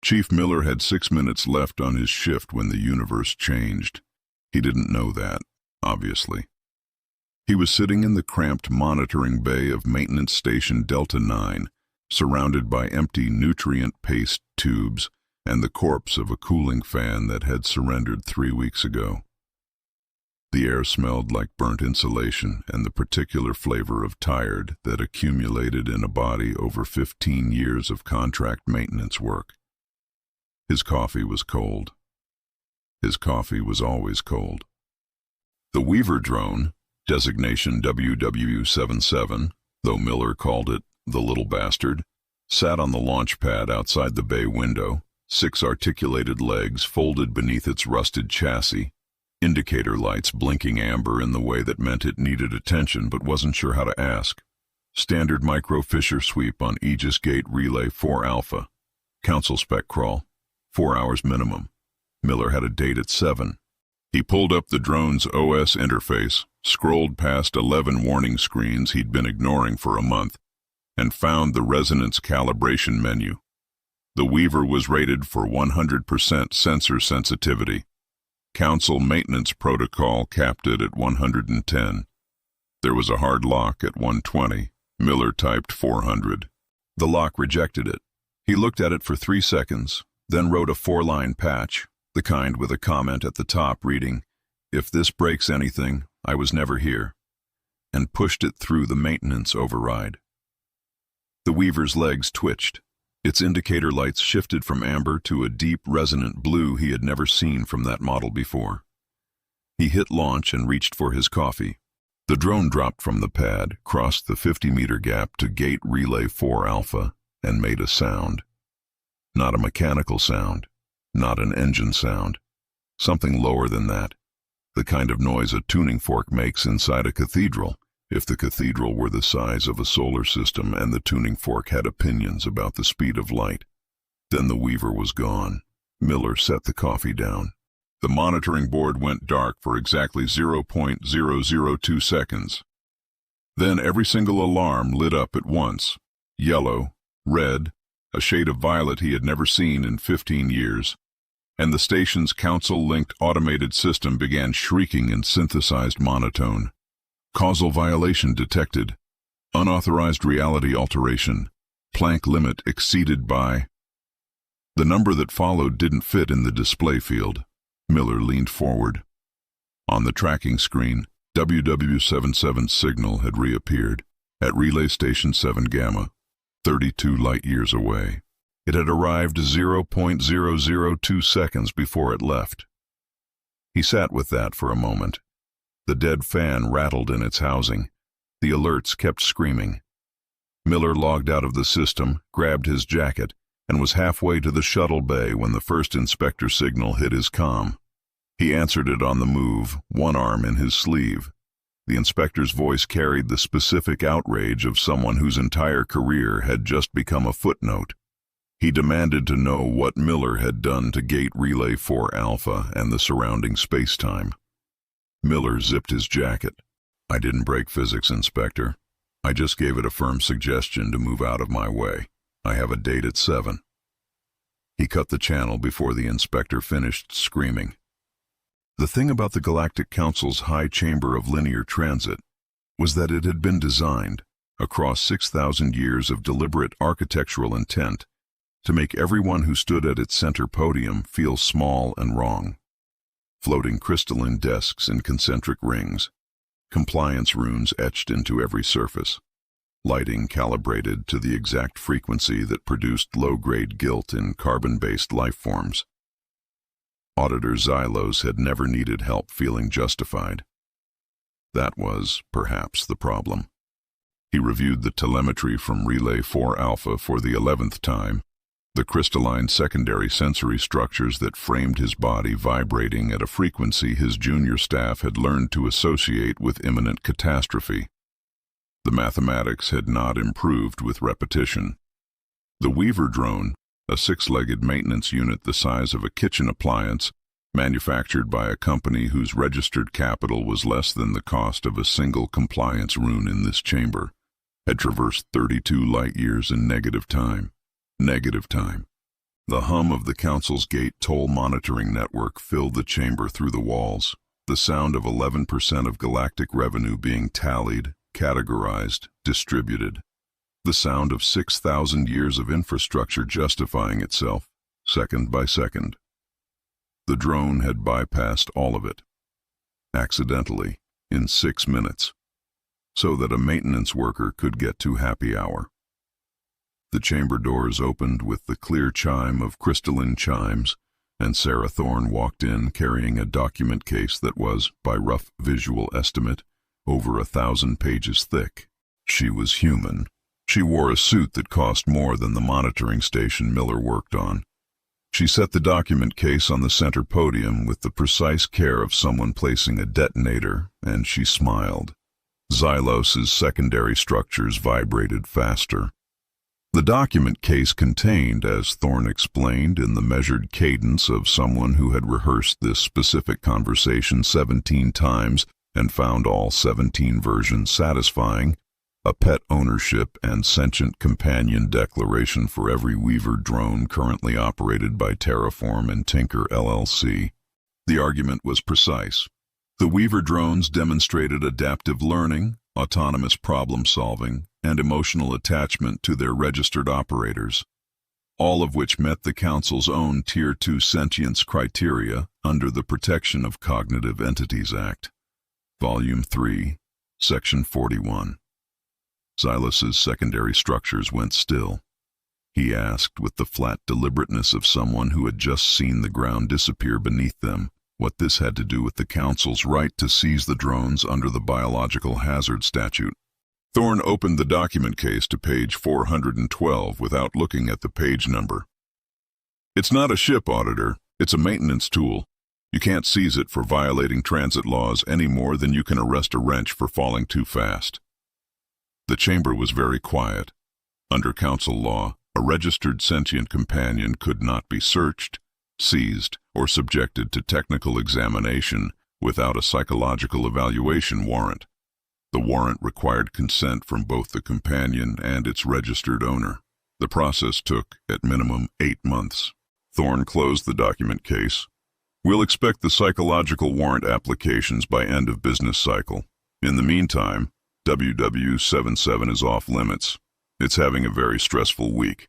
Chief Miller had 6 minutes left on his shift when the universe changed. He didn't know that, obviously. He was sitting in the cramped monitoring bay of Maintenance Station Delta 9, surrounded by empty nutrient paste tubes and the corpse of a cooling fan that had surrendered 3 weeks ago. The air smelled like burnt insulation and the particular flavor of tired that accumulated in a body over 15 years of contract maintenance work. His coffee was cold. His coffee was always cold. The Weaver drone, designation WW77, though Miller called it the little bastard, sat on the launch pad outside the bay window, 6 articulated legs folded beneath its rusted chassis, indicator lights blinking amber in the way that meant it needed attention but wasn't sure how to ask. Standard micro-fissure sweep on Aegis Gate Relay 4 Alpha. Council spec crawl. 4 hours minimum. Miller had a date at 7. He pulled up the drone's OS interface, scrolled past 11 warning screens he'd been ignoring for a month, and found the resonance calibration menu. The Weaver was rated for 100% sensor sensitivity. Council maintenance protocol capped it at 110. There was a hard lock at 120. Miller typed 400. The lock rejected it. He looked at it for 3 seconds, then wrote a 4-line patch, the kind with a comment at the top reading, "If this breaks anything, I was never here," and pushed it through the maintenance override. The Weaver's legs twitched. Its indicator lights shifted from amber to a deep, resonant blue he had never seen from that model before. He hit launch and reached for his coffee. The drone dropped from the pad, crossed the 50-meter gap to Gate Relay 4 Alpha, and made a sound. Not a mechanical sound, not an engine sound. Something lower than that. The kind of noise a tuning fork makes inside a cathedral, if the cathedral were the size of a solar system and the tuning fork had opinions about the speed of light. Then the Weaver was gone. Miller set the coffee down. The monitoring board went dark for exactly 0.002 seconds. Then every single alarm lit up at once. Yellow, red, a shade of violet he had never seen in 15 years. And the station's council-linked automated system began shrieking in synthesized monotone. Causal violation detected. Unauthorized reality alteration. Planck limit exceeded by... The number that followed didn't fit in the display field. Miller leaned forward. On the tracking screen, WW77's signal had reappeared, at Relay Station 7 Gamma, 32 light-years away. It had arrived 0.002 seconds before it left. He sat with that for a moment. The dead fan rattled in its housing. The alerts kept screaming. Miller logged out of the system, grabbed his jacket, and was halfway to the shuttle bay when the first inspector signal hit his comm. He answered it on the move, one arm in his sleeve. The inspector's voice carried the specific outrage of someone whose entire career had just become a footnote. He demanded to know what Miller had done to Gate Relay 4 Alpha and the surrounding space-time. Miller zipped his jacket. "I didn't break physics, Inspector. I just gave it a firm suggestion to move out of my way. I have a date at 7. He cut the channel before the inspector finished screaming. The thing about the Galactic Council's high chamber of linear transit was that it had been designed, across 6,000 years of deliberate architectural intent, to make everyone who stood at its center podium feel small and wrong. Floating crystalline desks in concentric rings, compliance runes etched into every surface, lighting calibrated to the exact frequency that produced low-grade guilt in carbon-based life forms. Auditor Xylos had never needed help feeling justified. That was, perhaps, the problem. He reviewed the telemetry from Relay 4 Alpha for the 11th time, the crystalline secondary sensory structures that framed his body vibrating at a frequency his junior staff had learned to associate with imminent catastrophe. The mathematics had not improved with repetition. The Weaver drone, a 6-legged maintenance unit the size of a kitchen appliance, manufactured by a company whose registered capital was less than the cost of a single compliance rune in this chamber, had traversed 32 light-years in negative time. Negative time. The hum of the council's gate toll monitoring network filled the chamber through the walls, the sound of 11% of galactic revenue being tallied, categorized, distributed. The sound of 6,000 years of infrastructure justifying itself, second by second. The drone had bypassed all of it, accidentally, in 6 minutes, so that a maintenance worker could get to happy hour. The chamber doors opened with the clear chime of crystalline chimes, and Sarah Thorne walked in carrying a document case that was, by rough visual estimate, over 1,000 pages thick. She was human. She wore a suit that cost more than the monitoring station Miller worked on. She set the document case on the center podium with the precise care of someone placing a detonator, and she smiled. Xylos's secondary structures vibrated faster. The document case contained, as Thorne explained in the measured cadence of someone who had rehearsed this specific conversation 17 times and found all 17 versions satisfying, a pet ownership and sentient companion declaration for every Weaver drone currently operated by Terraform and Tinker LLC. The argument was precise. The Weaver drones demonstrated adaptive learning, autonomous problem-solving, and emotional attachment to their registered operators, all of which met the Council's own Tier 2 sentience criteria under the Protection of Cognitive Entities Act, Volume 3, Section 41. Xylos's secondary structures went still. He asked, with the flat deliberateness of someone who had just seen the ground disappear beneath them, what this had to do with the Council's right to seize the drones under the Biological Hazard Statute. Thorne opened the document case to page 412 without looking at the page number. It's not a ship, Auditor. It's a maintenance tool. You can't seize it for violating transit laws any more than you can arrest a wrench for falling too fast. The chamber was very quiet. Under Council law, a registered sentient companion could not be searched, seized, or subjected to technical examination without a psychological evaluation warrant. The warrant required consent from both the companion and its registered owner. The process took, at minimum, 8 months. Thorne closed the document case. We'll expect the psychological warrant applications by end of business cycle. In the meantime, WW77 is off limits. It's having a very stressful week.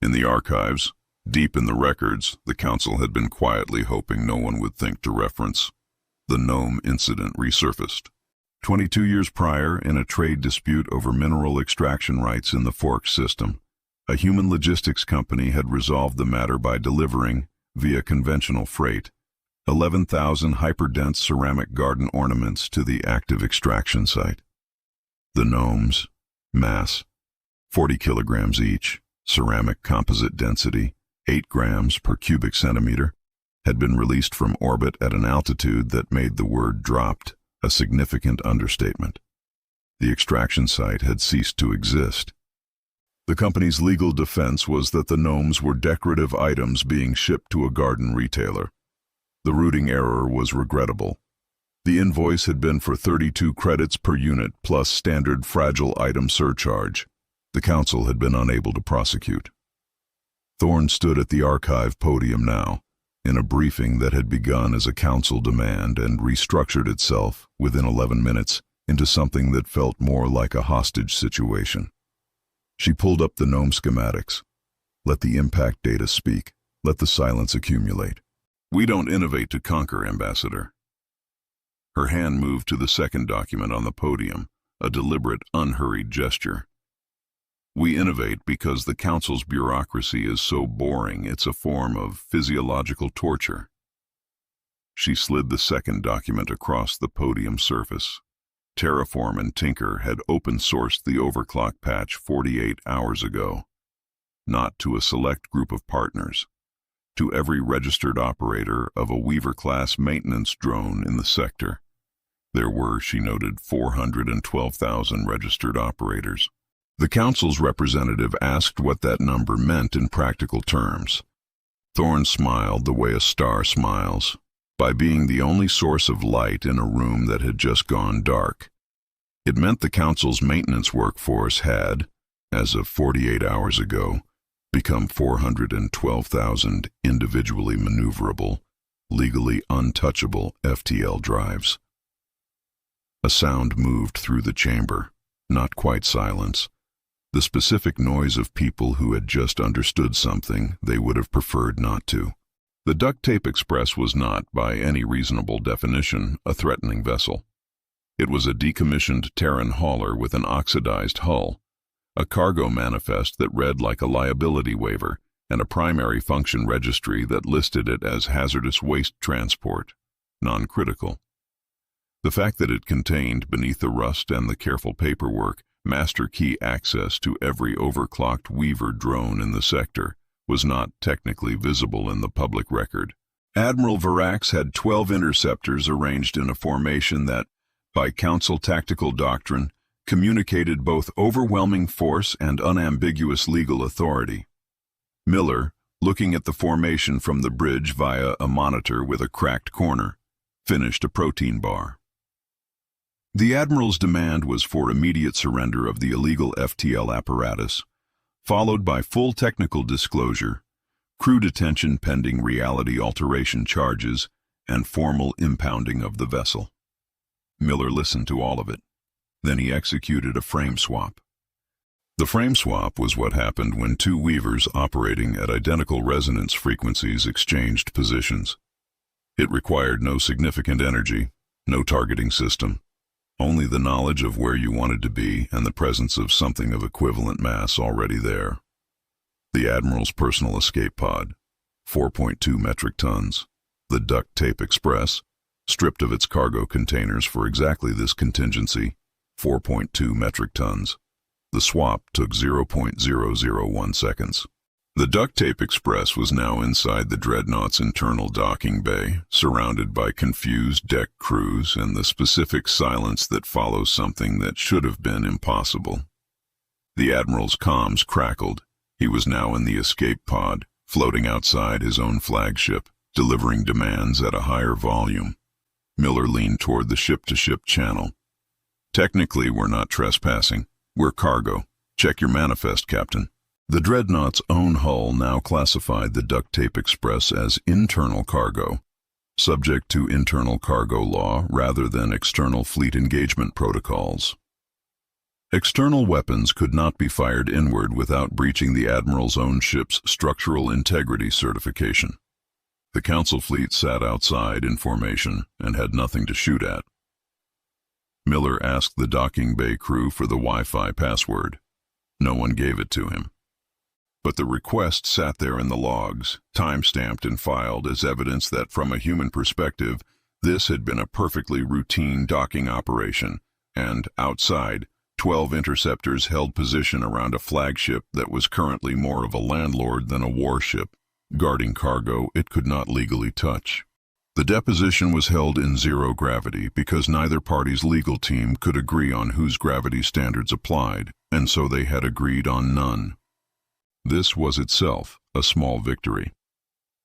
In the archives, deep in the records, the Council had been quietly hoping no one would think to reference. The Gnome incident resurfaced. 22 years prior, in a trade dispute over mineral extraction rights in the Fork system, a human logistics company had resolved the matter by delivering, via conventional freight, 11,000 hyperdense ceramic garden ornaments to the active extraction site. The gnomes, mass, 40 kilograms each, ceramic composite density, 8 grams per cubic centimeter, had been released from orbit at an altitude that made the word dropped a significant understatement. The extraction site had ceased to exist. The company's legal defense was that the gnomes were decorative items being shipped to a garden retailer. The routing error was regrettable. The invoice had been for 32 credits per unit plus standard fragile item surcharge. The Council had been unable to prosecute. Thorne stood at the archive podium now, in a briefing that had begun as a Council demand and restructured itself, within 11 minutes, into something that felt more like a hostage situation. She pulled up the gnome schematics. Let the impact data speak. Let the silence accumulate. We don't innovate to conquer, Ambassador. Her hand moved to the second document on the podium, a deliberate, unhurried gesture. We innovate because the Council's bureaucracy is so boring it's a form of physiological torture. She slid the second document across the podium surface. Terraform and Tinker had open-sourced the overclock patch 48 hours ago. Not to a select group of partners. To every registered operator of a Weaver-class maintenance drone in the sector. There were, she noted, 412,000 registered operators. The Council's representative asked what that number meant in practical terms. Thorne smiled the way a star smiles, by being the only source of light in a room that had just gone dark. It meant the Council's maintenance workforce had, as of 48 hours ago, become 412,000 individually maneuverable, legally untouchable FTL drives. A sound moved through the chamber, not quite silence, the specific noise of people who had just understood something they would have preferred not to. The Duct Tape Express was not, by any reasonable definition, a threatening vessel. It was a decommissioned Terran hauler with an oxidized hull, a cargo manifest that read like a liability waiver, and a primary function registry that listed it as hazardous waste transport, non-critical. The fact that it contained, beneath the rust and the careful paperwork, master key access to every overclocked Weaver drone in the sector was not technically visible in the public record. Admiral Varax had 12 interceptors arranged in a formation that, by Council tactical doctrine, communicated both overwhelming force and unambiguous legal authority. Miller, looking at the formation from the bridge via a monitor with a cracked corner, finished a protein bar. The Admiral's demand was for immediate surrender of the illegal FTL apparatus, followed by full technical disclosure, crew detention pending reality alteration charges, and formal impounding of the vessel. Miller listened to all of it. Then he executed a frame swap. The frame swap was what happened when two Weavers operating at identical resonance frequencies exchanged positions. It required no significant energy, no targeting system, only the knowledge of where you wanted to be and the presence of something of equivalent mass already there. The Admiral's personal escape pod, 4.2 metric tons. The Duct Tape Express, stripped of its cargo containers for exactly this contingency, 4.2 metric tons. The swap took 0.001 seconds. The Duct Tape Express was now inside the Dreadnought's internal docking bay, surrounded by confused deck crews and the specific silence that follows something that should have been impossible. The Admiral's comms crackled. He was now in the escape pod, floating outside his own flagship, delivering demands at a higher volume. Miller leaned toward the ship-to-ship channel. "Technically, we're not trespassing. We're cargo. Check your manifest, Captain." The Dreadnought's own hull now classified the Duct Tape Express as internal cargo, subject to internal cargo law rather than external fleet engagement protocols. External weapons could not be fired inward without breaching the Admiral's own ship's structural integrity certification. The Council fleet sat outside in formation and had nothing to shoot at. Miller asked the docking bay crew for the Wi-Fi password. No one gave it to him. But the request sat there in the logs, time-stamped and filed as evidence that from a human perspective, this had been a perfectly routine docking operation, and outside, 12 interceptors held position around a flagship that was currently more of a landlord than a warship, guarding cargo it could not legally touch. The deposition was held in zero gravity because neither party's legal team could agree on whose gravity standards applied, and so they had agreed on none. This was itself a small victory.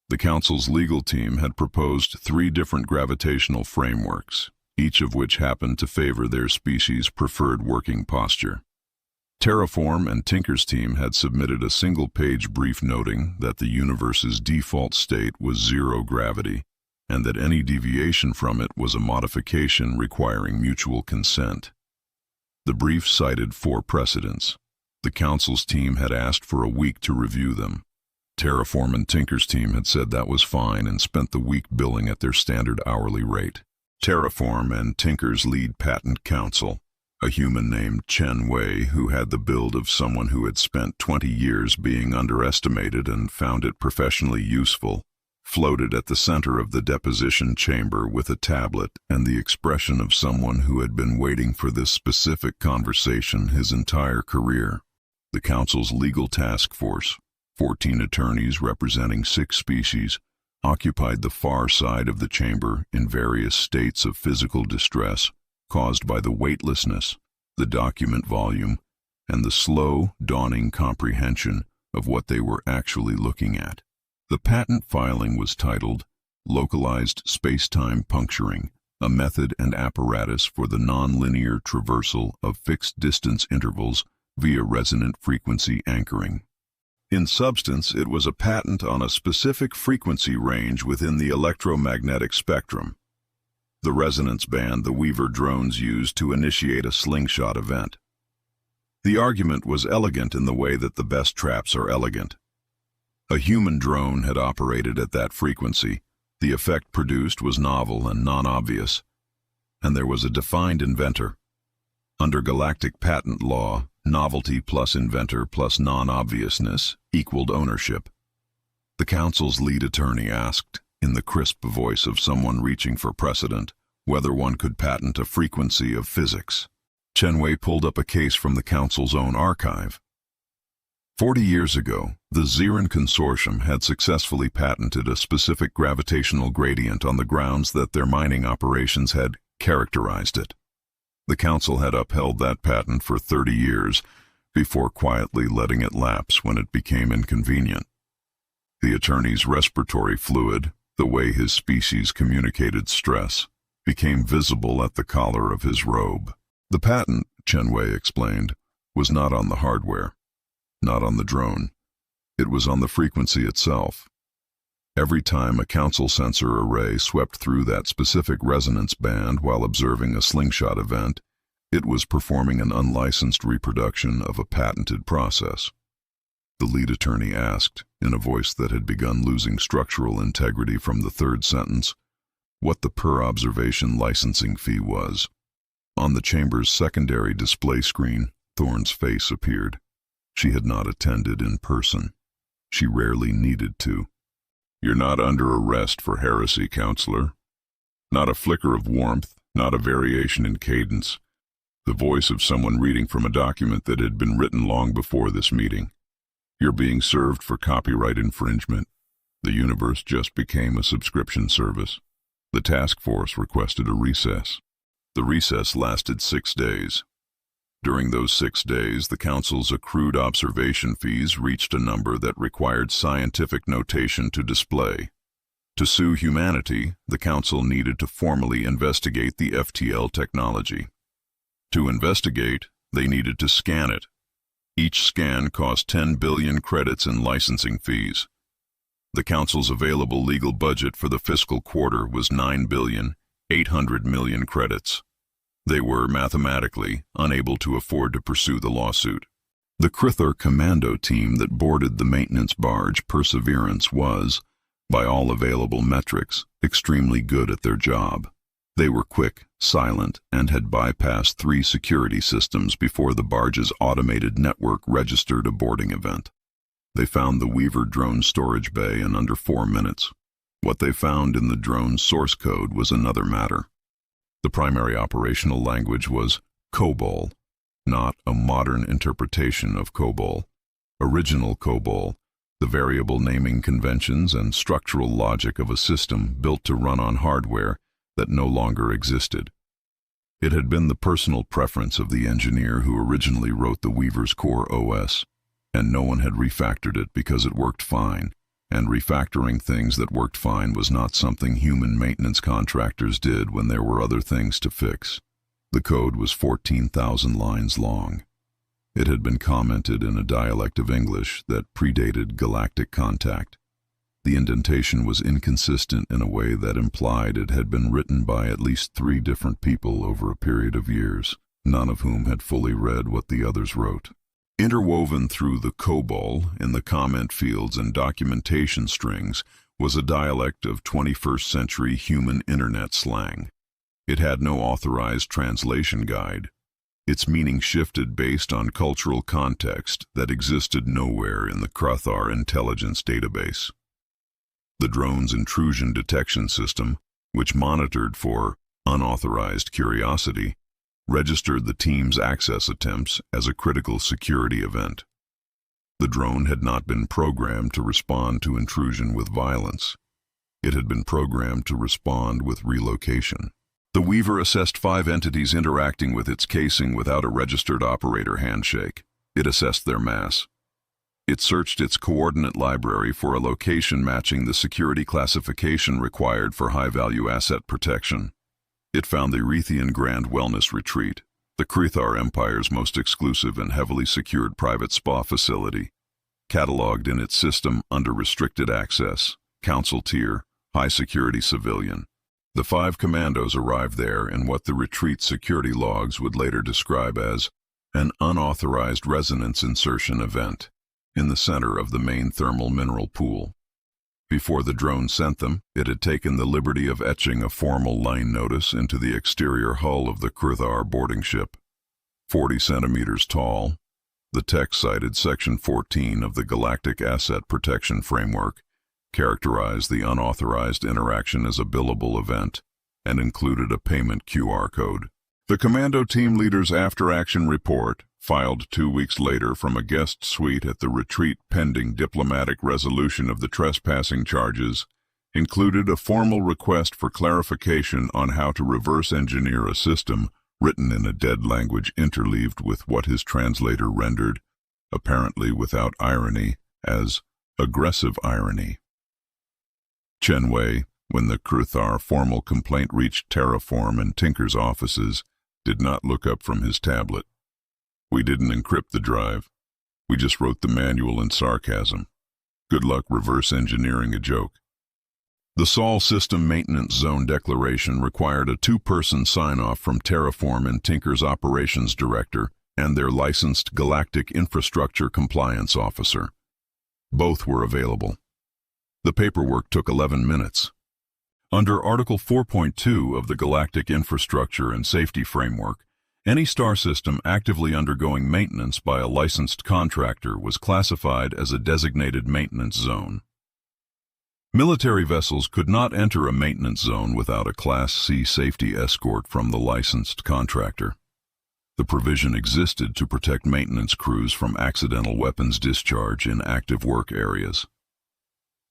The Council's legal team had proposed 3 different gravitational frameworks, each of which happened to favor their species' preferred working posture. Terraform and Tinker's team had submitted a single-page brief noting that the universe's default state was zero gravity, and that any deviation from it was a modification requiring mutual consent. The brief cited 4 precedents. The Council's team had asked for a week to review them. Terraform and Tinker's team had said that was fine and spent the week billing at their standard hourly rate. Terraform and Tinker's lead patent counsel, a human named Chen Wei who had the build of someone who had spent 20 years being underestimated and found it professionally useful, floated at the center of the deposition chamber with a tablet and the expression of someone who had been waiting for this specific conversation his entire career. The Council's legal task force, 14 attorneys representing 6 species, occupied the far side of the chamber in various states of physical distress caused by the weightlessness, the document volume, and the slow, dawning comprehension of what they were actually looking at. The patent filing was titled Localized Space-Time Puncturing, a method and apparatus for the nonlinear traversal of fixed distance intervals via resonant frequency anchoring. In substance, it was a patent on a specific frequency range within the electromagnetic spectrum, the resonance band the Weaver drones used to initiate a slingshot event. The argument was elegant in the way that the best traps are elegant. A human drone had operated at that frequency. The effect produced was novel and non-obvious, and there was a defined inventor. Under galactic patent law, novelty plus inventor plus non-obviousness equaled ownership. The Council's lead attorney asked, in the crisp voice of someone reaching for precedent, whether one could patent a frequency of physics. Chen Wei pulled up a case from the Council's own archive. 40 years ago, the Ziran Consortium had successfully patented a specific gravitational gradient on the grounds that their mining operations had characterized it. The Council had upheld that patent for 30 years before quietly letting it lapse when it became inconvenient. The attorney's respiratory fluid, the way his species communicated stress, became visible at the collar of his robe. The patent, Chen Wei explained, was not on the hardware, not on the drone. It was on the frequency itself. Every time a Council sensor array swept through that specific resonance band while observing a slingshot event, it was performing an unlicensed reproduction of a patented process. The lead attorney asked, in a voice that had begun losing structural integrity from the third sentence, what the per-observation licensing fee was. On the chamber's secondary display screen, Thorne's face appeared. She had not attended in person. She rarely needed to. You're not under arrest for heresy, Counselor. Not a flicker of warmth, not a variation in cadence. The voice of someone reading from a document that had been written long before this meeting. You're being served for copyright infringement. The universe just became a subscription service. The task force requested a recess. The recess lasted 6 days. During those 6 days, the Council's accrued observation fees reached a number that required scientific notation to display. To sue humanity, the Council needed to formally investigate the FTL technology. To investigate, they needed to scan it. Each scan cost 10 billion credits in licensing fees. The Council's available legal budget for the fiscal quarter was 9,800 million credits. They were, mathematically, unable to afford to pursue the lawsuit. The Crithor commando team that boarded the maintenance barge Perseverance was, by all available metrics, extremely good at their job. They were quick, silent, and had bypassed 3 security systems before the barge's automated network registered a boarding event. They found the Weaver drone storage bay in under 4 minutes. What they found in the drone's source code was another matter. The primary operational language was COBOL, not a modern interpretation of COBOL. Original COBOL, the variable naming conventions and structural logic of a system built to run on hardware that no longer existed. It had been the personal preference of the engineer who originally wrote the Weaver's core OS, and no one had refactored it because it worked fine. And refactoring things that worked fine was not something human maintenance contractors did when there were other things to fix. The code was 14,000 lines long. It had been commented in a dialect of English that predated galactic contact. The indentation was inconsistent in a way that implied it had been written by at least 3 different people over a period of years, none of whom had fully read what the others wrote. Interwoven through the COBOL in the comment fields and documentation strings was a dialect of 21st century human internet slang. It had no authorized translation guide. Its meaning shifted based on cultural context that existed nowhere in the Crithor intelligence database. The drone's intrusion detection system, which monitored for unauthorized curiosity, registered the team's access attempts as a critical security event. The drone had not been programmed to respond to intrusion with violence. It had been programmed to respond with relocation. The Weaver assessed 5 entities interacting with its casing without a registered operator handshake. It assessed their mass. It searched its coordinate library for a location matching the security classification required for high-value asset protection. It found the Erethian Grand Wellness Retreat, the Crithor Empire's most exclusive and heavily secured private spa facility. cataloged in its system under restricted access, Council tier, high security civilian. The 5 commandos arrived there in what the retreat security logs would later describe as an unauthorized resonance insertion event in the center of the main thermal mineral pool. Before the drone sent them, it had taken the liberty of etching a formal line notice into the exterior hull of the Krthar boarding ship. 40 centimeters tall, the text cited Section 14 of the Galactic Asset Protection Framework, characterized the unauthorized interaction as a billable event, and included a payment QR code. The commando team leader's after-action report, filed 2 weeks later from a guest suite at the retreat pending diplomatic resolution of the trespassing charges, included a formal request for clarification on how to reverse engineer a system written in a dead language interleaved with what his translator rendered, apparently without irony, as aggressive irony. Chen Wei, when the Krthar formal complaint reached Terraform and Tinker's offices, did not look up from his tablet. "We didn't encrypt the drive. We just wrote the manual in sarcasm. Good luck reverse engineering a joke." The Sol System Maintenance Zone Declaration required a 2-person sign-off from Terraform and Tinker's operations director and their licensed Galactic Infrastructure Compliance Officer. Both were available. The paperwork took 11 minutes. Under Article 4.2 of the Galactic Infrastructure and Safety Framework, any star system actively undergoing maintenance by a licensed contractor was classified as a designated maintenance zone. Military vessels could not enter a maintenance zone without a Class C safety escort from the licensed contractor. The provision existed to protect maintenance crews from accidental weapons discharge in active work areas.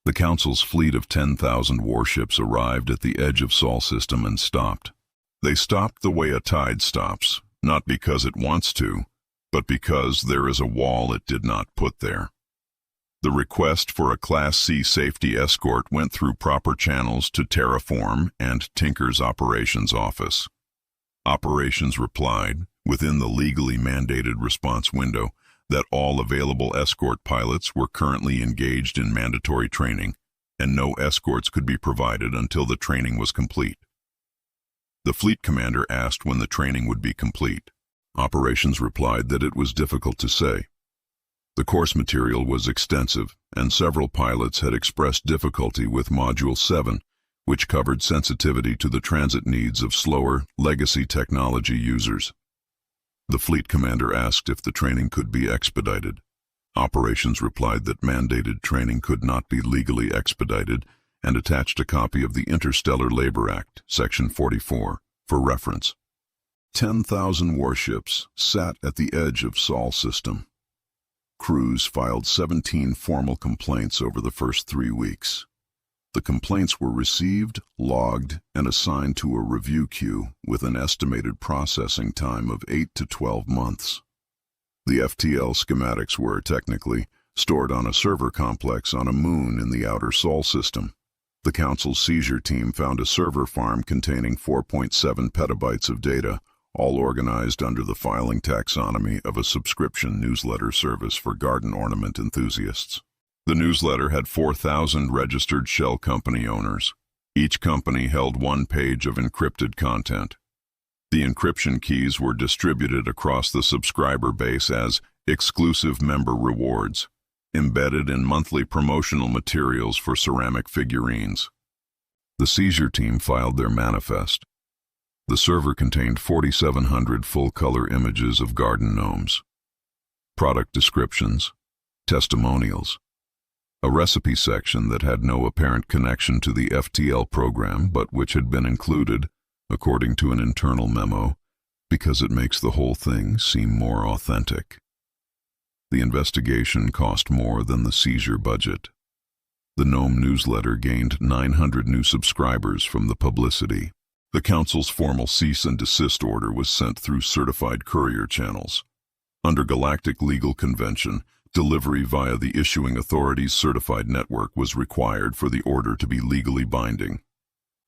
The Council's fleet of 10,000 warships arrived at the edge of Sol System and stopped. They stopped the way a tide stops, not because it wants to, but because there is a wall it did not put there. The request for a Class C safety escort went through proper channels to Terraform and Tinker's operations office. Operations replied, within the legally mandated response window, that all available escort pilots were currently engaged in mandatory training, and no escorts could be provided until the training was complete. The fleet commander asked when the training would be complete. Operations replied that it was difficult to say. The course material was extensive, and several pilots had expressed difficulty with Module 7, which covered sensitivity to the transit needs of slower, legacy technology users. The fleet commander asked if the training could be expedited. Operations replied that mandated training could not be legally expedited and attached a copy of the Interstellar Labor Act, Section 44, for reference. 10,000 warships sat at the edge of Sol System. Crews filed 17 formal complaints over the first 3 weeks. The complaints were received, logged, and assigned to a review queue with an estimated processing time of 8 to 12 months. The FTL schematics were, technically, stored on a server complex on a moon in the outer Sol System. The Council's seizure team found a server farm containing 4.7 petabytes of data, all organized under the filing taxonomy of a subscription newsletter service for garden ornament enthusiasts. The newsletter had 4,000 registered shell company owners. Each company held 1 page of encrypted content. The encryption keys were distributed across the subscriber base as exclusive member rewards, embedded in monthly promotional materials for ceramic figurines. The seizure team filed their manifest. The server contained 4,700 full-color images of garden gnomes, product descriptions, testimonials, a recipe section that had no apparent connection to the FTL program but which had been included, according to an internal memo, because it makes the whole thing seem more authentic. The investigation cost more than the seizure budget. The GNOME newsletter gained 900 new subscribers from the publicity. The Council's formal cease and desist order was sent through certified courier channels. Under Galactic Legal Convention, delivery via the issuing authority's certified network was required for the order to be legally binding.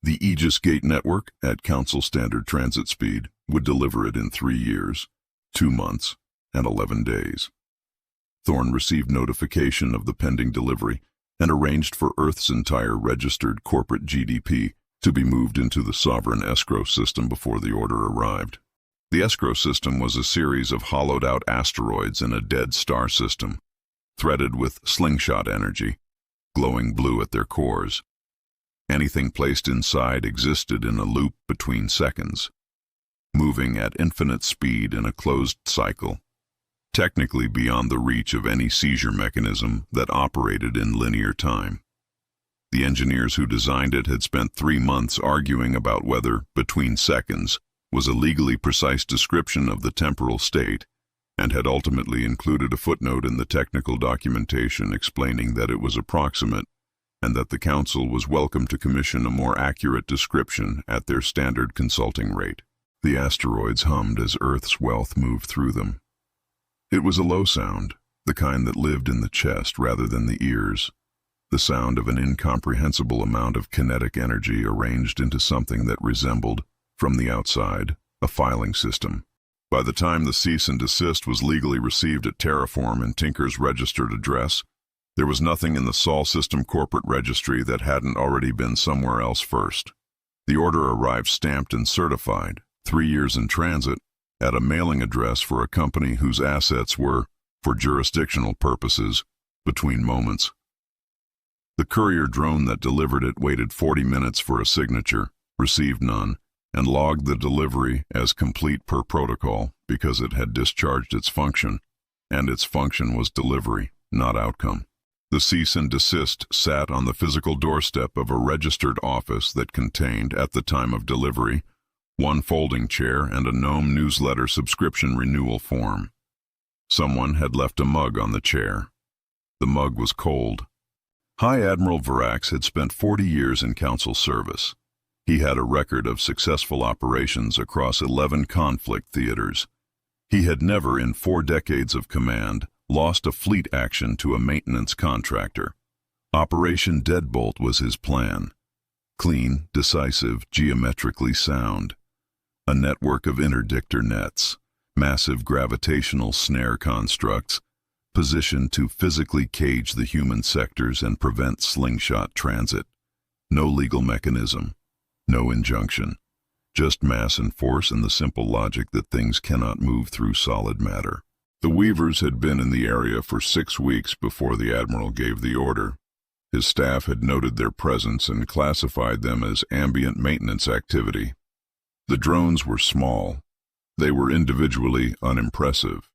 The Aegis Gate network, at Council standard transit speed, would deliver it in 3 years, 2 months, and 11 days. Thorne received notification of the pending delivery and arranged for Earth's entire registered corporate GDP to be moved into the sovereign escrow system before the order arrived. The escrow system was a series of hollowed-out asteroids in a dead star system, threaded with slingshot energy, glowing blue at their cores. Anything placed inside existed in a loop between seconds, moving at infinite speed in a closed cycle, technically beyond the reach of any seizure mechanism that operated in linear time. The engineers who designed it had spent 3 months arguing about whether between seconds was a legally precise description of the temporal state, and had ultimately included a footnote in the technical documentation explaining that it was approximate and that the Council was welcome to commission a more accurate description at their standard consulting rate. The asteroids hummed as Earth's wealth moved through them. It was a low sound, the kind that lived in the chest rather than the ears, the sound of an incomprehensible amount of kinetic energy arranged into something that resembled, from the outside, a filing system. By the time the cease and desist was legally received at Terraform and Tinker's registered address, there was nothing in the Sol System corporate registry that hadn't already been somewhere else first. The order arrived stamped and certified, 3 years in transit, at a mailing address for a company whose assets were, for jurisdictional purposes, between moments. The courier drone that delivered it waited 40 minutes for a signature, received none, and logged the delivery as complete per protocol because it had discharged its function, and its function was delivery, not outcome. The cease and desist sat on the physical doorstep of a registered office that contained, at the time of delivery, 1 folding chair and a GNOME newsletter subscription renewal form. Someone had left a mug on the chair. The mug was cold. High Admiral Varax had spent 40 years in Council service. He had a record of successful operations across 11 conflict theaters. He had never, in 4 decades of command, lost a fleet action to a maintenance contractor. Operation Deadbolt was his plan. Clean, decisive, geometrically sound. A network of interdictor nets, massive gravitational snare constructs, positioned to physically cage the human sectors and prevent slingshot transit. No legal mechanism, no injunction, just mass and force and the simple logic that things cannot move through solid matter. The Weavers had been in the area for 6 weeks before the Admiral gave the order. His staff had noted their presence and classified them as ambient maintenance activity. The drones were small. They were individually unimpressive.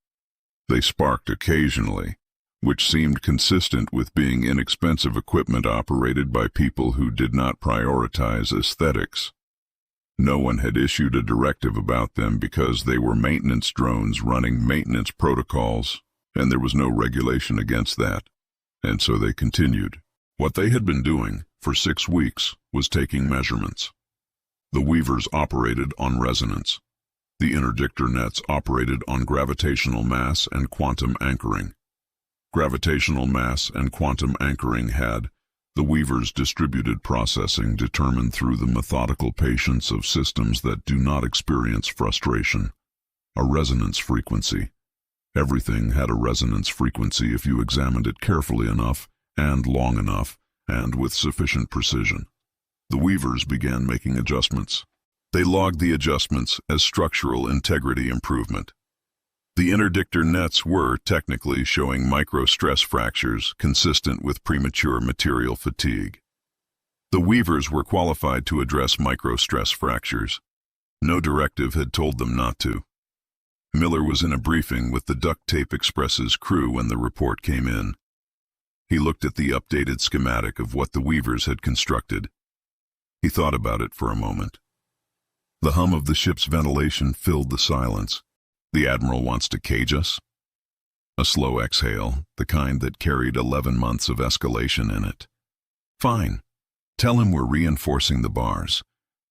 They sparked occasionally, which seemed consistent with being inexpensive equipment operated by people who did not prioritize aesthetics. No one had issued a directive about them because they were maintenance drones running maintenance protocols, and there was no regulation against that, and so they continued. What they had been doing for 6 weeks was taking measurements. The Weavers operated on resonance. The interdictor nets operated on gravitational mass and quantum anchoring. Gravitational mass and quantum anchoring had the Weavers' distributed processing determined through the methodical patience of systems that do not experience frustration. A resonance frequency. Everything had a resonance frequency if you examined it carefully enough, and long enough, and with sufficient precision. The Weavers began making adjustments. They logged the adjustments as structural integrity improvement. The interdictor nets were, technically, showing microstress fractures consistent with premature material fatigue. The Weavers were qualified to address microstress fractures. No directive had told them not to. Miller was in a briefing with the Duct Tape Express's crew when the report came in. He looked at the updated schematic of what the Weavers had constructed. He thought about it for a moment. The hum of the ship's ventilation filled the silence. The Admiral wants to cage us? A slow exhale, the kind that carried 11 months of escalation in it. Fine. Tell him we're reinforcing the bars,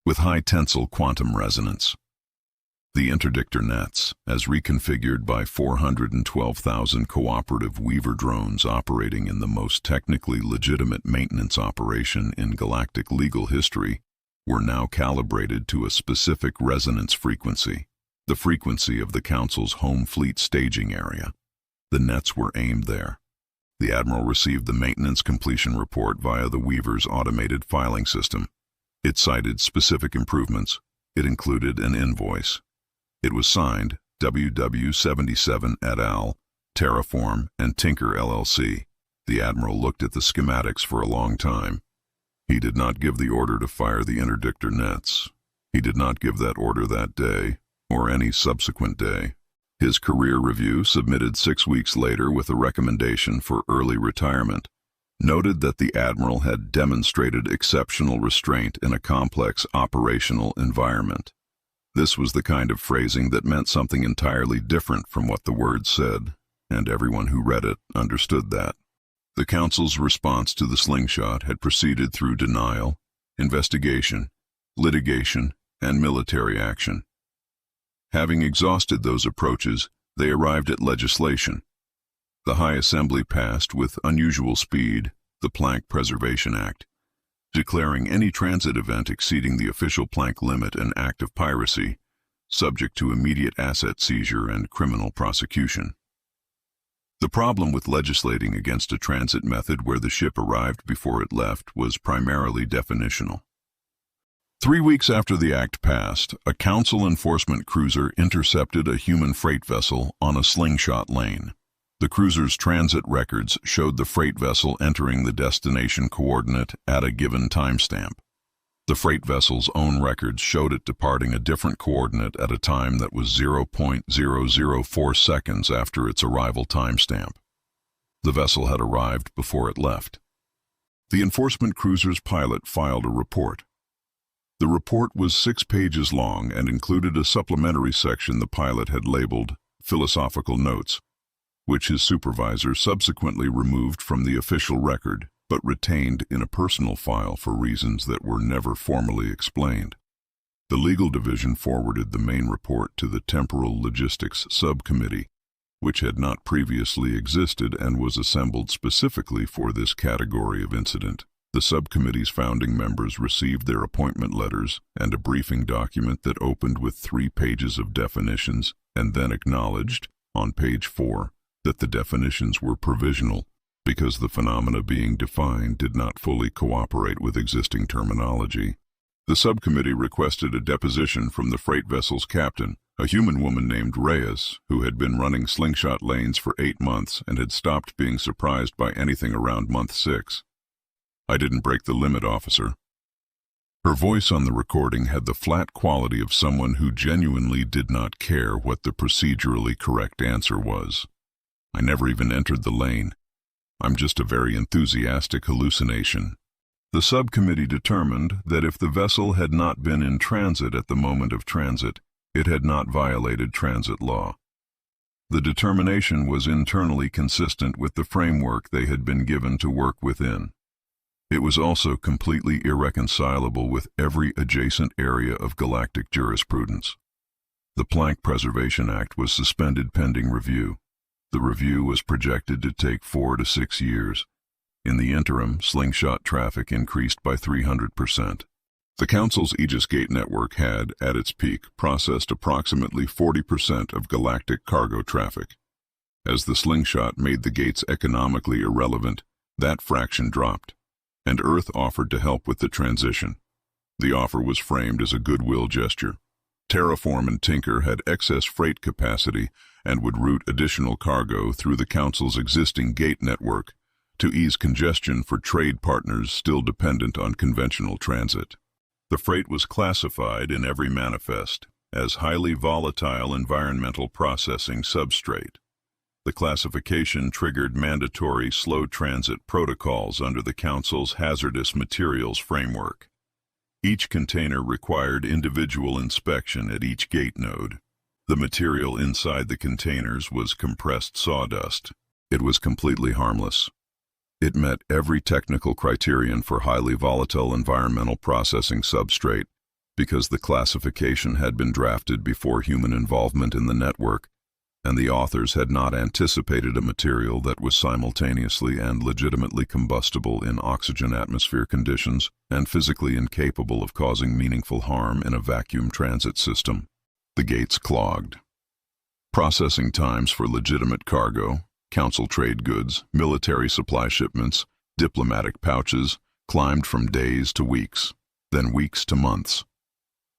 with high tensile quantum resonance. The interdictor nets, as reconfigured by 412,000 cooperative Weaver drones operating in the most technically legitimate maintenance operation in galactic legal history, were now calibrated to a specific resonance frequency, the frequency of the Council's home fleet staging area. The nets were aimed there. The Admiral received the maintenance completion report via the Weaver's automated filing system. It cited specific improvements. It included an invoice. It was signed WW77 et al., Terraform, and Tinker LLC. The Admiral looked at the schematics for a long time. He did not give the order to fire the interdictor nets. He did not give that order that day, or any subsequent day. His career review, submitted 6 weeks later with a recommendation for early retirement, noted that the Admiral had demonstrated exceptional restraint in a complex operational environment. This was the kind of phrasing that meant something entirely different from what the words said, and everyone who read it understood that. The Council's response to the Slingshot had proceeded through denial, investigation, litigation, and military action. Having exhausted those approaches, they arrived at legislation. The High Assembly passed with unusual speed the Planck Preservation Act, declaring any transit event exceeding the official Planck limit an act of piracy, subject to immediate asset seizure and criminal prosecution. The problem with legislating against a transit method where the ship arrived before it left was primarily definitional. 3 weeks after the act passed, a Council enforcement cruiser intercepted a human freight vessel on a Slingshot lane. The cruiser's transit records showed the freight vessel entering the destination coordinate at a given timestamp. The freight vessel's own records showed it departing a different coordinate at a time that was 0.004 seconds after its arrival timestamp. The vessel had arrived before it left. The enforcement cruiser's pilot filed a report. The report was 6 pages long and included a supplementary section the pilot had labeled Philosophical Notes, which his supervisor subsequently removed from the official record, but retained in a personal file for reasons that were never formally explained. The legal division forwarded the main report to the Temporal Logistics Subcommittee, which had not previously existed and was assembled specifically for this category of incident. The subcommittee's founding members received their appointment letters and a briefing document that opened with 3 pages of definitions and then acknowledged, on page 4, that the definitions were provisional because the phenomena being defined did not fully cooperate with existing terminology. The subcommittee requested a deposition from the freight vessel's captain, a human woman named Reyes, who had been running Slingshot lanes for 8 months and had stopped being surprised by anything around month 6. "I didn't break the limit, officer." Her voice on the recording had the flat quality of someone who genuinely did not care what the procedurally correct answer was. "I never even entered the lane. I'm just a very enthusiastic hallucination." The subcommittee determined that if the vessel had not been in transit at the moment of transit, it had not violated transit law. The determination was internally consistent with the framework they had been given to work within. It was also completely irreconcilable with every adjacent area of galactic jurisprudence. The Planck Preservation Act was suspended pending review. The review was projected to take 4 to 6 years. In the interim, Slingshot traffic increased by 300%. The Council's Aegis Gate network had, at its peak, processed approximately 40% of galactic cargo traffic. As the Slingshot made the gates economically irrelevant, that fraction dropped, and Earth offered to help with the transition. The offer was framed as a goodwill gesture. Terraform and Tinker had excess freight capacity and would route additional cargo through the Council's existing gate network to ease congestion for trade partners still dependent on conventional transit. The freight was classified in every manifest as highly volatile environmental processing substrate. The classification triggered mandatory slow transit protocols under the Council's hazardous materials framework. Each container required individual inspection at each gate node. The material inside the containers was compressed sawdust. It was completely harmless. It met every technical criterion for highly volatile environmental processing substrate because the classification had been drafted before human involvement in the network, and the authors had not anticipated a material that was simultaneously and legitimately combustible in oxygen atmosphere conditions and physically incapable of causing meaningful harm in a vacuum transit system. The gates clogged. Processing times for legitimate cargo, council trade goods, military supply shipments, diplomatic pouches, climbed from days to weeks, then weeks to months.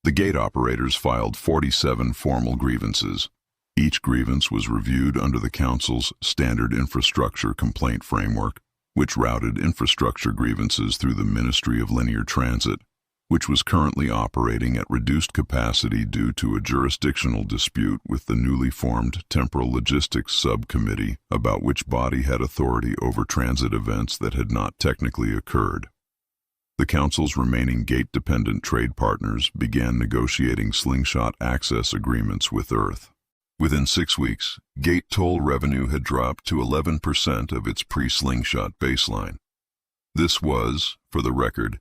The gate operators filed 47 formal grievances. Each grievance was reviewed under the Council's Standard Infrastructure Complaint Framework, which routed infrastructure grievances through the Ministry of Linear Transit, which was currently operating at reduced capacity due to a jurisdictional dispute with the newly formed Temporal Logistics Subcommittee about which body had authority over transit events that had not technically occurred. The Council's remaining gate-dependent trade partners began negotiating Slingshot access agreements with Earth. Within 6 weeks, gate toll revenue had dropped to 11% of its pre-Slingshot baseline. This was, for the record,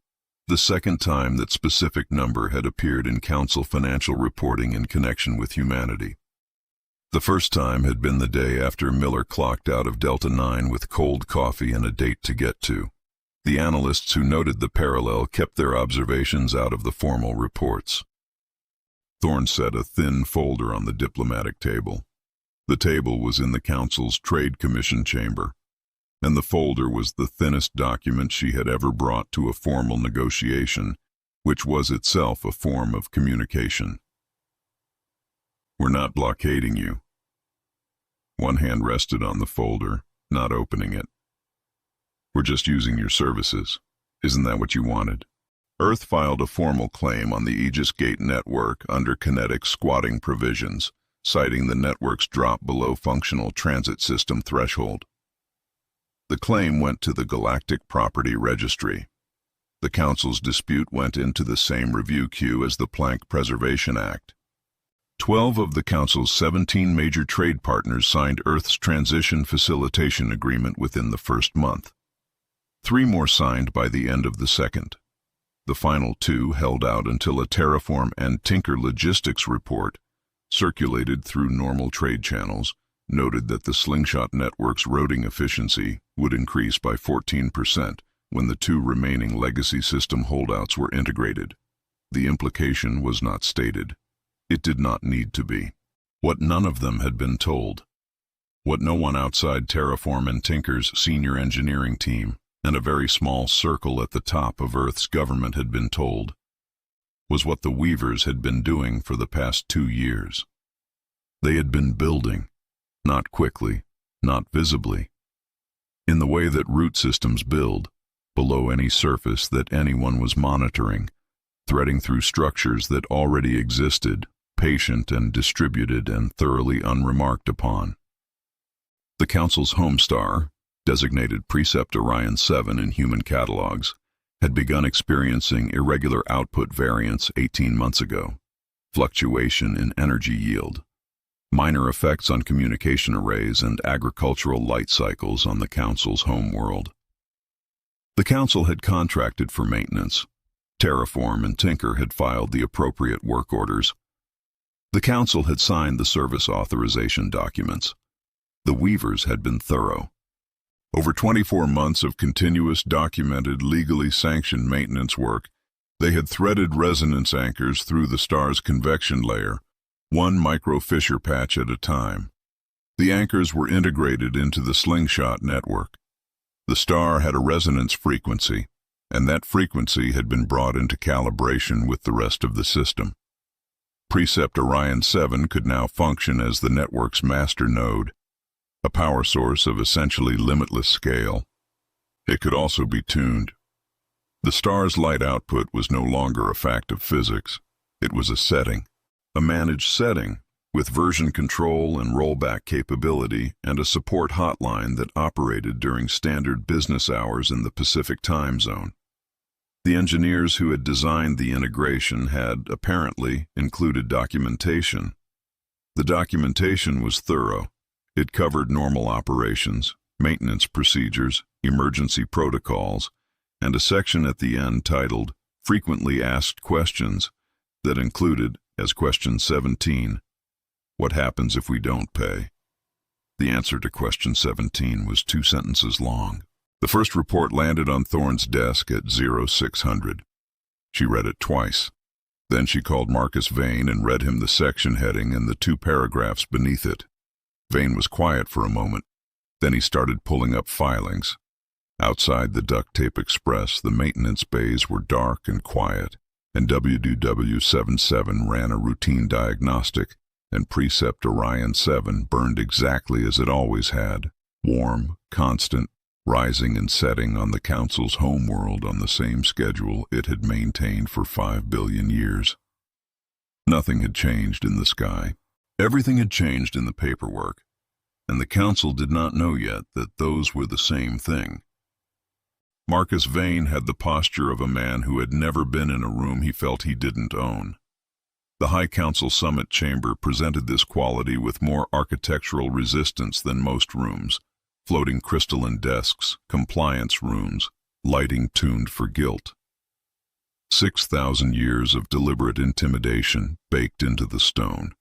the second time that specific number had appeared in Council financial reporting in connection with humanity. The first time had been the day after Miller clocked out of Delta 9 with cold coffee and a date to get to. The analysts who noted the parallel kept their observations out of the formal reports. Thorne set a thin folder on the diplomatic table. The table was in the Council's Trade Commission chamber, and the folder was the thinnest document she had ever brought to a formal negotiation, which was itself a form of communication. "We're not blockading you." One hand rested on the folder, not opening it. "We're just using your services. Isn't that what you wanted?" Earth filed a formal claim on the Aegis Gate network under kinetic squatting provisions, citing the network's drop below functional transit system threshold. The claim went to the Galactic Property Registry. The Council's dispute went into the same review queue as the Planck Preservation Act. 12 of the Council's 17 major trade partners signed Earth's Transition Facilitation Agreement within the first month. 3 more signed by the end of the second. The final 2 held out until a Terraform and Tinker logistics report, circulated through normal trade channels, noted that the Slingshot network's routing efficiency would increase by 14% when the 2 remaining legacy system holdouts were integrated. The implication was not stated. It did not need to be. What none of them had been told, what no one outside Terraform and Tinker's senior engineering team and a very small circle at the top of Earth's government had been told, was what the Weavers had been doing for the past 2 years. They had been building, not quickly, not visibly, in the way that root systems build, below any surface that anyone was monitoring, threading through structures that already existed, patient and distributed and thoroughly unremarked upon. The Council's Homestar, designated Precept Orion 7 in human catalogs, had begun experiencing irregular output variance 18 months ago, fluctuation in energy yield, minor effects on communication arrays and agricultural light cycles on the Council's home world. The Council had contracted for maintenance. Terraform and Tinker had filed the appropriate work orders. The Council had signed the service authorization documents. The Weavers had been thorough. Over 24 months of continuous documented, legally sanctioned maintenance work, they had threaded resonance anchors through the star's convection layer, one micro-fissure patch at a time. The anchors were integrated into the Slingshot network. The star had a resonance frequency, and that frequency had been brought into calibration with the rest of the system. Precept Orion 7 could now function as the network's master node, a power source of essentially limitless scale. It could also be tuned. The star's light output was no longer a fact of physics. It was a setting, a managed setting, with version control and rollback capability and a support hotline that operated during standard business hours in the Pacific time zone. The engineers who had designed the integration had, apparently, included documentation. The documentation was thorough. It covered normal operations, maintenance procedures, emergency protocols, and a section at the end titled Frequently Asked Questions that included, as question 17, what happens if we don't pay? The answer to question 17 was 2 sentences long. The first report landed on Thorne's desk at 0600. She read it twice. Then she called Marcus Vane and read him the section heading and the 2 paragraphs beneath it. Vane was quiet for a moment, Then he started pulling up filings. Outside the Duct Tape Express, the maintenance bays were dark and quiet, and WDW-77 ran a routine diagnostic, and Precept Orion 7 burned exactly as it always had, warm, constant, rising and setting on the Council's homeworld on the same schedule it had maintained for 5 billion years. Nothing had changed in the sky. Everything had changed in the paperwork, and the Council did not know yet that those were the same thing. Marcus Vane had the posture of a man who had never been in a room he felt he didn't own. The High Council Summit Chamber presented this quality with more architectural resistance than most rooms: floating crystalline desks, compliance rooms, lighting tuned for guilt. 6,000 years of deliberate intimidation baked into the stone.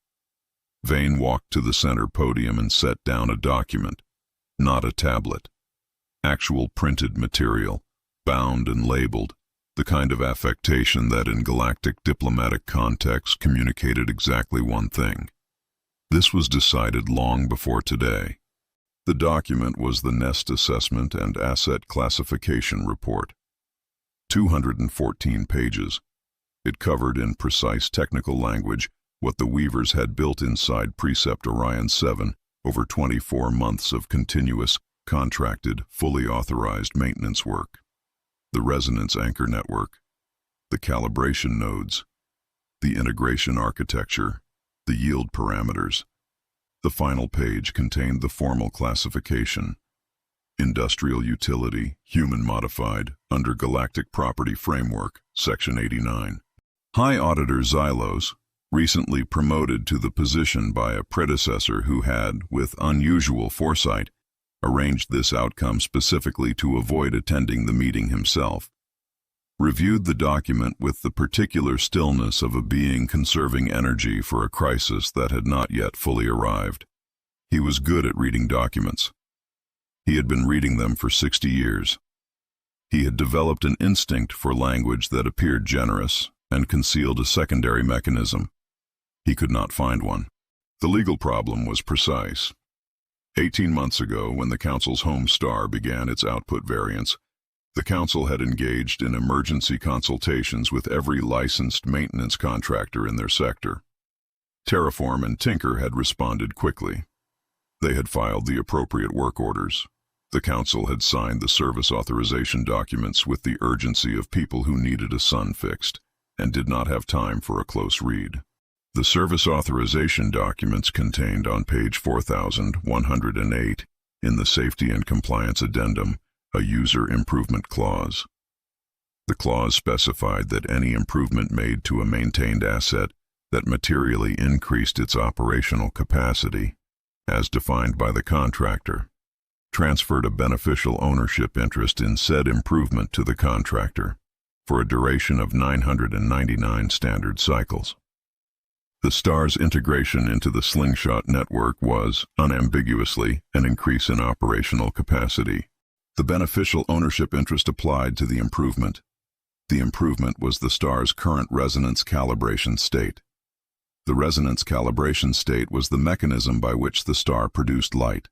Vane walked to the center podium and set down a document, not a tablet. Actual printed material, bound and labeled, the kind of affectation that in galactic diplomatic context communicated exactly one thing. This was decided long before today. The document was the Nest Assessment and Asset Classification Report. 214 pages. It covered in precise technical language what the Weavers had built inside Precept Orion 7 over 24 months of continuous, contracted, fully authorized maintenance work. The resonance anchor network, the calibration nodes, the integration architecture, the yield parameters. The final page contained the formal classification: industrial utility, human modified, under Galactic Property Framework, Section 89. High Auditor Xylos, recently promoted to the position by a predecessor who had, with unusual foresight, arranged this outcome specifically to avoid attending the meeting himself, reviewed the document with the particular stillness of a being conserving energy for a crisis that had not yet fully arrived. He was good at reading documents. He had been reading them for 60 years. He had developed an instinct for language that appeared generous and concealed a secondary mechanism. He could not find one. The legal problem was precise. 18 months ago, when the Council's home star began its output variance, the Council had engaged in emergency consultations with every licensed maintenance contractor in their sector. Terraform and Tinker had responded quickly. They had filed the appropriate work orders. The Council had signed the service authorization documents with the urgency of people who needed a sun fixed and did not have time for a close read. The service authorization documents contained on page 4108 in the Safety and Compliance Addendum a user improvement clause. The clause specified that any improvement made to a maintained asset that materially increased its operational capacity, as defined by the contractor, transferred a beneficial ownership interest in said improvement to the contractor for a duration of 999 standard cycles. The star's integration into the Slingshot network was, unambiguously, an increase in operational capacity. The beneficial ownership interest applied to the improvement. The improvement was the star's current resonance calibration state. The resonance calibration state was the mechanism by which the star produced light.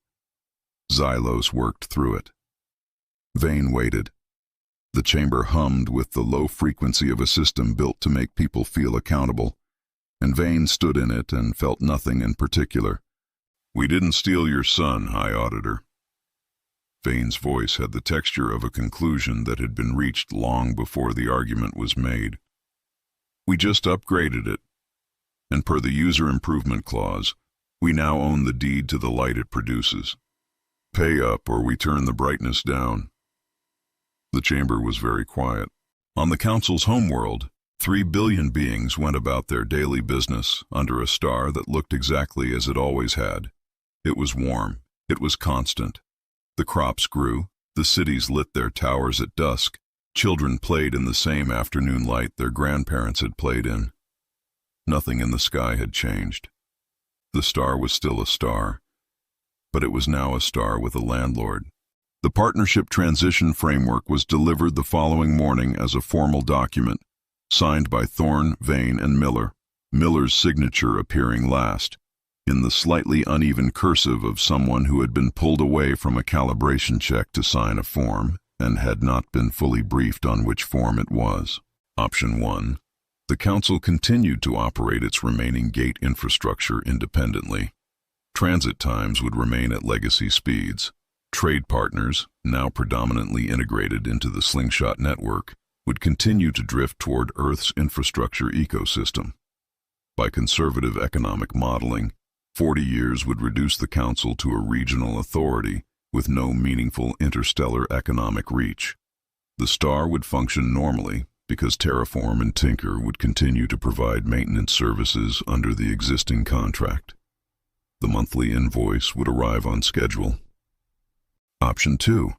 Xylos worked through it. Vane waited. The chamber hummed with the low frequency of a system built to make people feel accountable, and Vane stood in it and felt nothing in particular. "We didn't steal your sun, High Auditor." Vane's voice had the texture of a conclusion that had been reached long before the argument was made. "We just upgraded it, and per the user improvement clause, we now own the deed to the light it produces. Pay up or we turn the brightness down." The chamber was very quiet. On the Council's homeworld, 3 billion beings went about their daily business under a star that looked exactly as it always had. It was warm. It was constant. The crops grew. The cities lit their towers at dusk. Children played in the same afternoon light their grandparents had played in. Nothing in the sky had changed. The star was still a star, but it was now a star with a landlord. The Partnership Transition Framework was delivered the following morning as a formal document, signed by Thorne, Vane, and Miller, Miller's signature appearing last. in the slightly uneven cursive of someone who had been pulled away from a calibration check to sign a form and had not been fully briefed on which form it was. Option 1. The Council continued to operate its remaining gate infrastructure independently. Transit times would remain at legacy speeds. Trade partners, now predominantly integrated into the Slingshot network, would continue to drift toward Earth's infrastructure ecosystem. By conservative economic modeling, 40 years would reduce the Council to a regional authority with no meaningful interstellar economic reach. The star would function normally because Terraform and Tinker would continue to provide maintenance services under the existing contract. The monthly invoice would arrive on schedule. Option 2.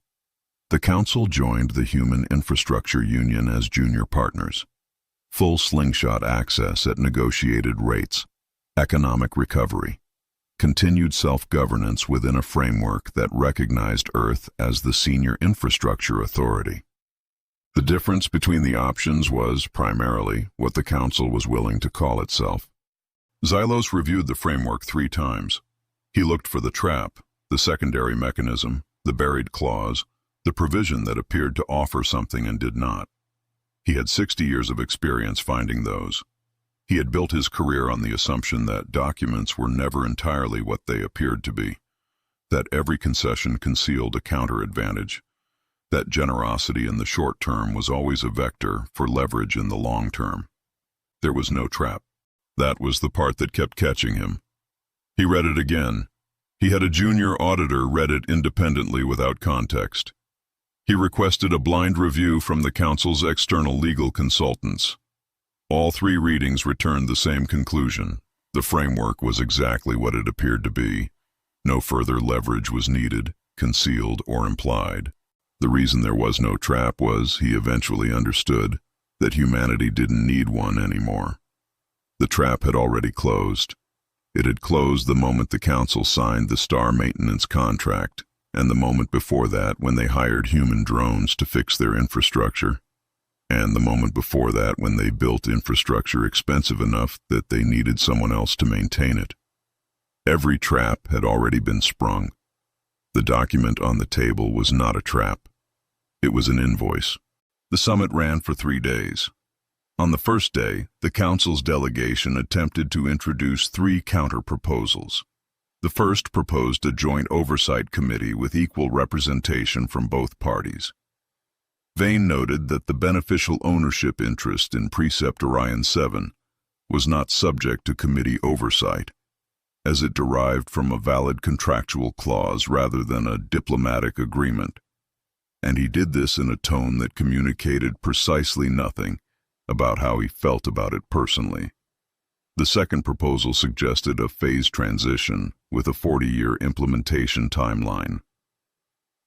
The Council joined the Human Infrastructure Union as junior partners. Full Slingshot access at negotiated rates, economic recovery, continued self-governance within a framework that recognized Earth as the senior infrastructure authority. The difference between the options was, primarily, what the Council was willing to call itself. Xylos reviewed the framework 3 times. He looked for the trap, the secondary mechanism, the buried clause, the provision that appeared to offer something and did not. He had 60 years of experience finding those. He had built his career on the assumption that documents were never entirely what they appeared to be, that every concession concealed a counter-advantage, that generosity in the short term was always a vector for leverage in the long term. There was no trap. That was the part that kept catching him. He read it again. He had a junior auditor read it independently without context. He requested a blind review from the Council's external legal consultants. All 3 readings returned the same conclusion. The framework was exactly what it appeared to be. No further leverage was needed, concealed or implied. The reason there was no trap was, he eventually understood, that humanity didn't need one anymore. The trap had already closed. It had closed the moment the Council signed the Star Maintenance contract, and the moment before that when they hired human drones to fix their infrastructure, and the moment before that when they built infrastructure expensive enough that they needed someone else to maintain it. Every trap had already been sprung. The document on the table was not a trap. It was an invoice. The summit ran for 3 days. On the first day, the Council's delegation attempted to introduce 3 counter-proposals. The first proposed a joint oversight committee with equal representation from both parties. Vane noted that the beneficial ownership interest in Precept Orion 7 was not subject to committee oversight, as it derived from a valid contractual clause rather than a diplomatic agreement. And he did this in a tone that communicated precisely nothing about how he felt about it personally. The second proposal suggested a phased transition with a 40-year implementation timeline.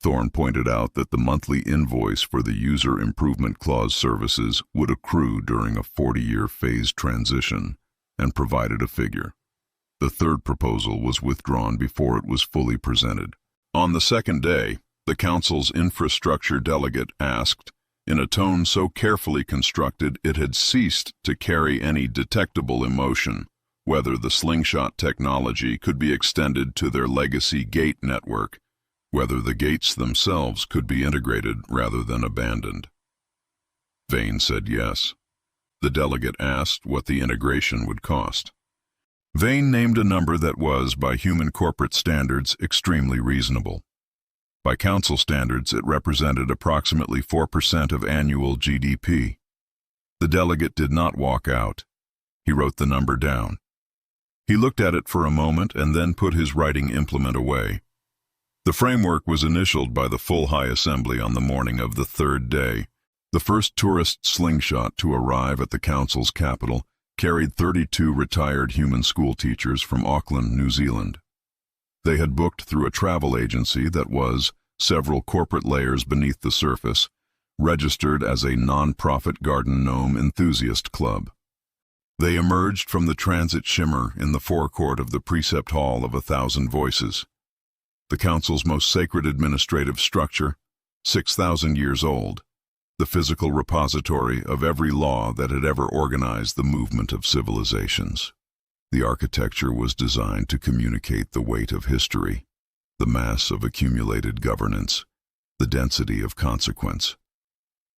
Thorne pointed out that the monthly invoice for the User Improvement Clause services would accrue during a 40-year phased transition, and provided a figure. The third proposal was withdrawn before it was fully presented. On the second day, the Council's infrastructure delegate asked, in a tone so carefully constructed it had ceased to carry any detectable emotion, whether the Slingshot technology could be extended to their legacy gate network, whether the gates themselves could be integrated rather than abandoned. Vane said yes. The delegate asked what the integration would cost. Vane named a number that was, by human corporate standards, extremely reasonable. By Council standards, it represented approximately 4% of annual GDP. The delegate did not walk out. He wrote the number down. He looked at it for a moment and then put his writing implement away. The framework was initialed by the full High Assembly on the morning of the 3rd day. The first tourist slingshot to arrive at the Council's capital carried 32 retired human school teachers from Auckland, New Zealand. They had booked through a travel agency that was, several corporate layers beneath the surface, registered as a non-profit garden gnome enthusiast club. They emerged from the transit shimmer in the forecourt of the Precept Hall of 1,000 Voices. The Council's most sacred administrative structure, 6,000 years old, the physical repository of every law that had ever organized the movement of civilizations. The architecture was designed to communicate the weight of history, the mass of accumulated governance, the density of consequence.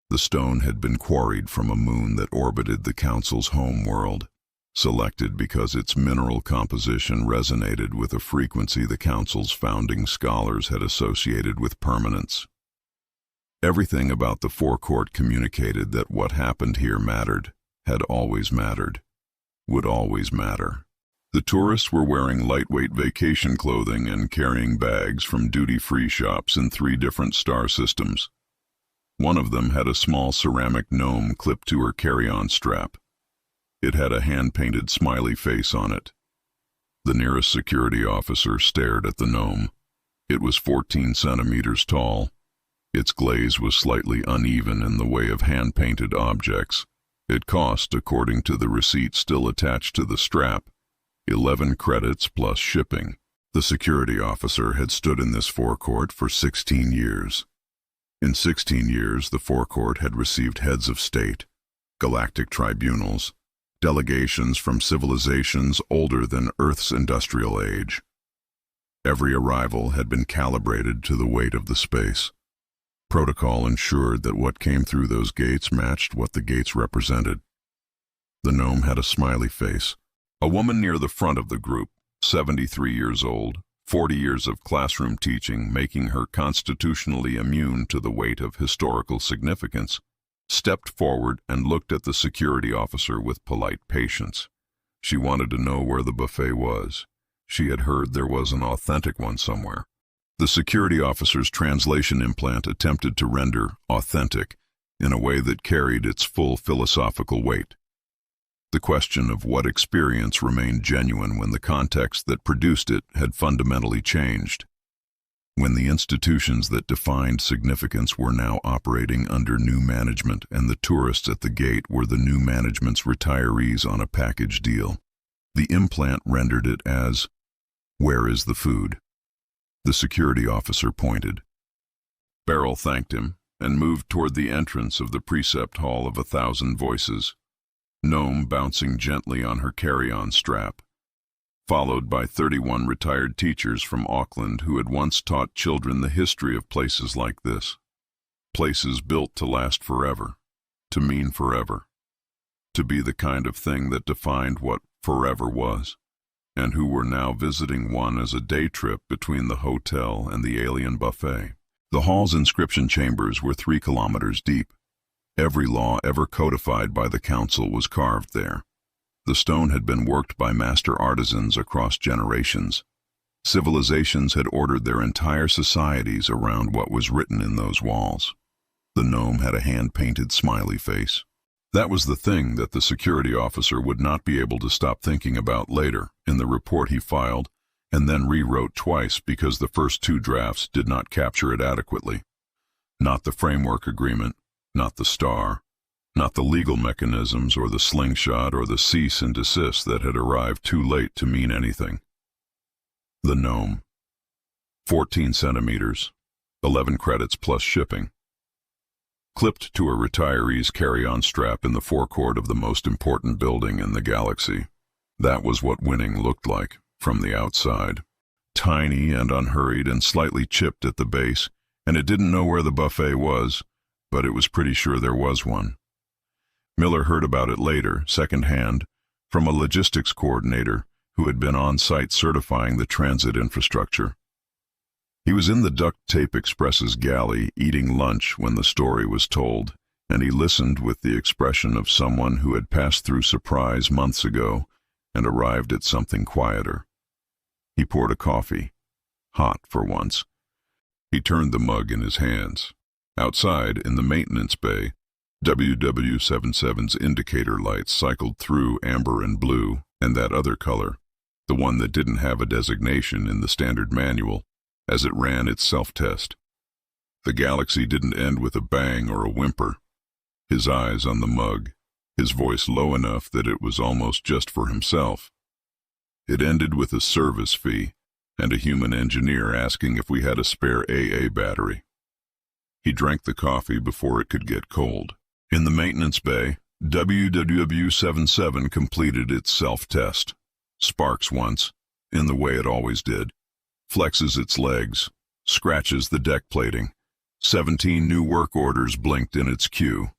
The stone had been quarried from a moon that orbited the Council's home world, selected because its mineral composition resonated with a frequency the Council's founding scholars had associated with permanence. Everything about the forecourt communicated that what happened here mattered, had always mattered, would always matter. The tourists were wearing lightweight vacation clothing and carrying bags from duty-free shops in 3 different star systems. One of them had a small ceramic gnome clipped to her carry-on strap. It had a hand-painted smiley face on it. The nearest security officer stared at the gnome. It was 14 centimeters tall. Its glaze was slightly uneven in the way of hand-painted objects. It cost, according to the receipt still attached to the strap, 11 credits plus shipping. The security officer had stood in this forecourt for 16 years. In 16 years, the forecourt had received heads of state, galactic tribunals, delegations from civilizations older than Earth's industrial age. Every arrival had been calibrated to the weight of the space. Protocol ensured that what came through those gates matched what the gates represented. The gnome had a smiley face. A woman near the front of the group, 73 years old, 40 years of classroom teaching making her constitutionally immune to the weight of historical significance, stepped forward and looked at the security officer with polite patience. She wanted to know where the buffet was. She had heard there was an authentic one somewhere. The security officer's translation implant attempted to render authentic in a way that carried its full philosophical weight. The question of what experience remained genuine when the context that produced it had fundamentally changed. When the institutions that defined significance were now operating under new management and the tourists at the gate were the new management's retirees on a package deal. The implant rendered it as, "Where is the food?" The security officer pointed. Beryl thanked him and moved toward the entrance of the precept hall of 1,000 voices, gnome bouncing gently on her carry-on strap, followed by 31 retired teachers from Auckland who had once taught children the history of places like this. Places built to last forever, to mean forever, to be the kind of thing that defined what forever was, and who were now visiting one as a day trip between the hotel and the alien buffet. The hall's inscription chambers were 3 kilometers deep. Every law ever codified by the council was carved there. The stone had been worked by master artisans across generations. Civilizations had ordered their entire societies around what was written in those walls. The gnome had a hand-painted smiley face. That was the thing that the security officer would not be able to stop thinking about later in the report he filed and then rewrote twice because the first 2 drafts did not capture it adequately. Not the framework agreement, not the star, not the legal mechanisms or the slingshot or the cease and desist that had arrived too late to mean anything. The gnome. 14 centimeters, 11 credits plus shipping. Clipped to a retiree's carry-on strap in the forecourt of the most important building in the galaxy. That was what winning looked like from the outside. Tiny and unhurried and slightly chipped at the base, and it didn't know where the buffet was, but it was pretty sure there was one. Miller heard about it later, secondhand, from a logistics coordinator who had been on site certifying the transit infrastructure. He was in the Duct Tape Express's galley eating lunch when the story was told, and he listened with the expression of someone who had passed through surprise months ago and arrived at something quieter. He poured a coffee, hot for once. He turned the mug in his hands. Outside, in the maintenance bay, WW77's indicator lights cycled through amber and blue, and that other color, the one that didn't have a designation in the standard manual, as it ran its self-test. The galaxy didn't end with a bang or a whimper. His eyes on the mug, his voice low enough that it was almost just for himself. It ended with a service fee and a human engineer asking if we had a spare AA battery. He drank the coffee before it could get cold. In the maintenance bay, WW77 completed its self-test. sparks once, in the way it always did, flexes its legs, scratches the deck plating. 17 new work orders blinked in its queue.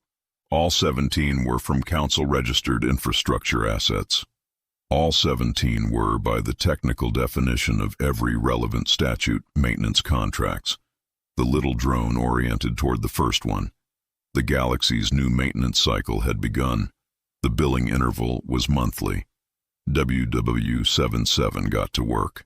All 17 were from Council-registered infrastructure assets. All 17 were, by the technical definition of every relevant statute, maintenance contracts. The little drone oriented toward the first one. The galaxy's new maintenance cycle had begun. The billing interval was monthly. WW77 got to work.